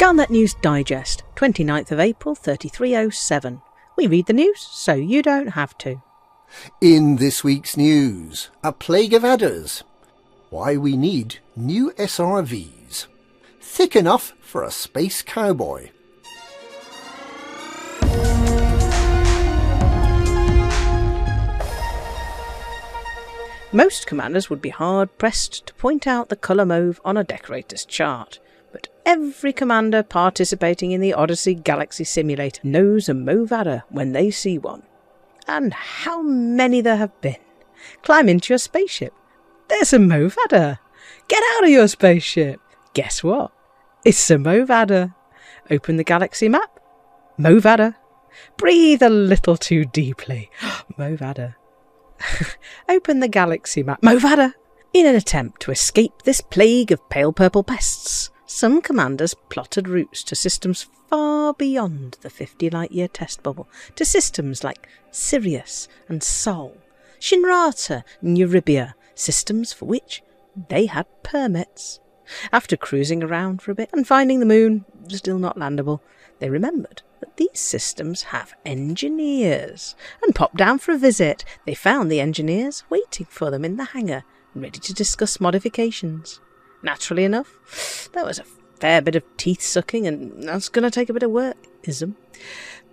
Galnet News Digest, 29th of April 3307. We read the news so you don't have to. In this week's news, a plague of adders. Why we need new SRVs. Thick enough for a space cowboy. Most commanders would be hard-pressed to point out the colour mauve on a decorator's chart, but every commander participating in the Odyssey Galaxy Simulator knows a mauve adder when they see one. And how many there have been. Climb into your spaceship. There's a mauve adder. Get out of your spaceship. Guess what? It's a mauve adder. Open the galaxy map. Mauve adder. Breathe a little too deeply. Mauve adder. Open the galaxy map. Mauve adder. In an attempt to escape this plague of pale purple pests, some commanders plotted routes to systems far beyond the 50 light-year test bubble, to systems like Sirius and Sol, Shinrata and Eurybia, systems for which they had permits. After cruising around for a bit and finding the moon still not landable, they remembered that these systems have engineers, and popped down for a visit. They found the engineers waiting for them in the hangar, ready to discuss modifications. Naturally enough, there was a fair bit of teeth-sucking, and that's going to take a bit of work-ism.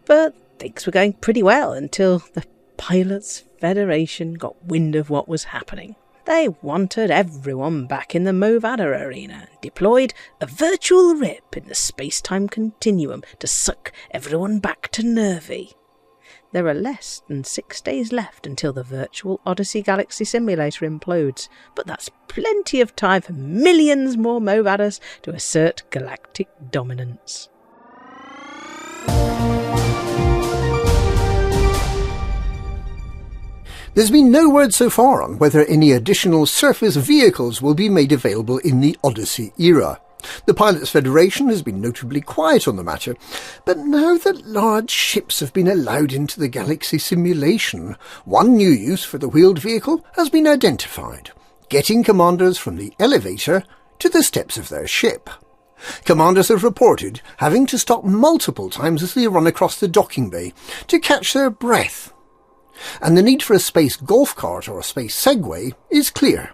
But things were going pretty well until the Pilots Federation got wind of what was happening. They wanted everyone back in the Mauve Adder arena and deployed a virtual rip in the space-time continuum to suck everyone back to Nervi. There are less than 6 days left until the virtual Odyssey Galaxy Simulator implodes, but that's plenty of time for millions more Mauve Adders to assert galactic dominance. There's been no word so far on whether any additional surface vehicles will be made available in the Odyssey era. The Pilots Federation has been notably quiet on the matter, but now that large ships have been allowed into the Galaxy simulation, one new use for the wheeled vehicle has been identified: getting commanders from the elevator to the steps of their ship. Commanders have reported having to stop multiple times as they run across the docking bay to catch their breath. And the need for a space golf cart or a space Segway is clear.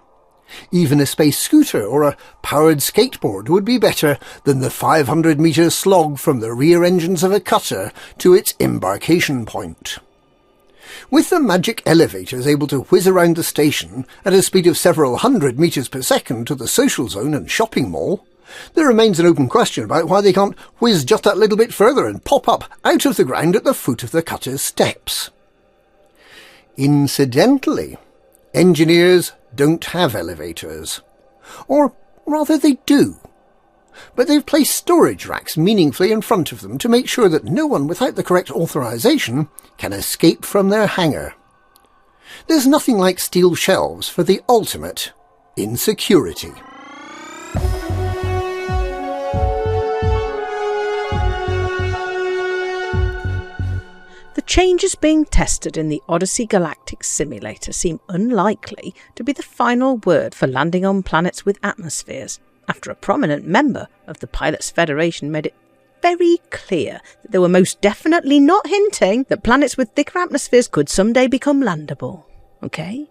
Even a space scooter or a powered skateboard would be better than the 500-metre slog from the rear engines of a cutter to its embarkation point. With the magic elevators able to whiz around the station at a speed of several hundred metres per second to the social zone and shopping mall, there remains an open question about why they can't whiz just that little bit further and pop up out of the ground at the foot of the cutter's steps. Incidentally, engineers don't have elevators. Or rather they do. But they've placed storage racks meaningfully in front of them to make sure that no one without the correct authorization can escape from their hangar. There's nothing like steel shelves for the ultimate in security. The changes being tested in the Odyssey Galactic Simulator seem unlikely to be the final word for landing on planets with atmospheres, after a prominent member of the Pilots Federation made it very clear that they were most definitely not hinting that planets with thicker atmospheres could someday become landable. Okay?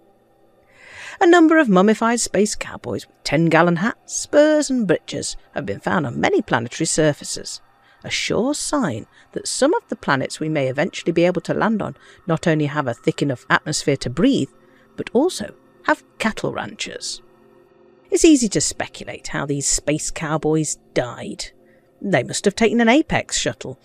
A number of mummified space cowboys with 10-gallon hats, spurs and breeches have been found on many planetary surfaces. A sure sign that some of the planets we may eventually be able to land on not only have a thick enough atmosphere to breathe, but also have cattle ranchers. It's easy to speculate how these space cowboys died. They must have taken an Apex shuttle,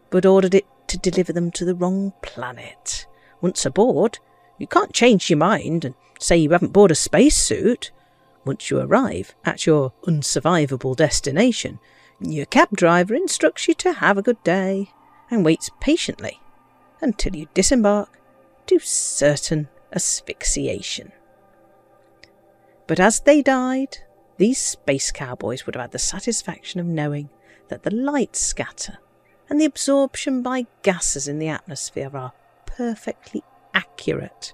but ordered it to deliver them to the wrong planet. Once aboard, you can't change your mind and say you haven't bought a spacesuit. Once you arrive at your unsurvivable destination, your cab driver instructs you to have a good day and waits patiently until you disembark to certain asphyxiation. But as they died, these space cowboys would have had the satisfaction of knowing that the light scatter and the absorption by gases in the atmosphere are perfectly accurate,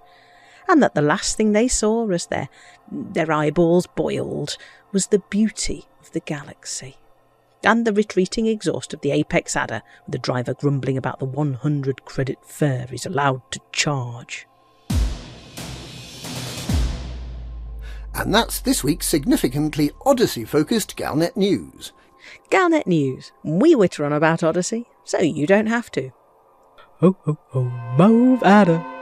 and that the last thing they saw as their eyeballs boiled was the beauty of the galaxy. and the retreating exhaust of the apex adder, with the driver grumbling about the 100 credit fare he's allowed to charge. And that's this week's significantly Odyssey-focused Galnet news. Galnet News. We witter on about Odyssey, so you don't have to. Ho, ho, ho, mauve adder.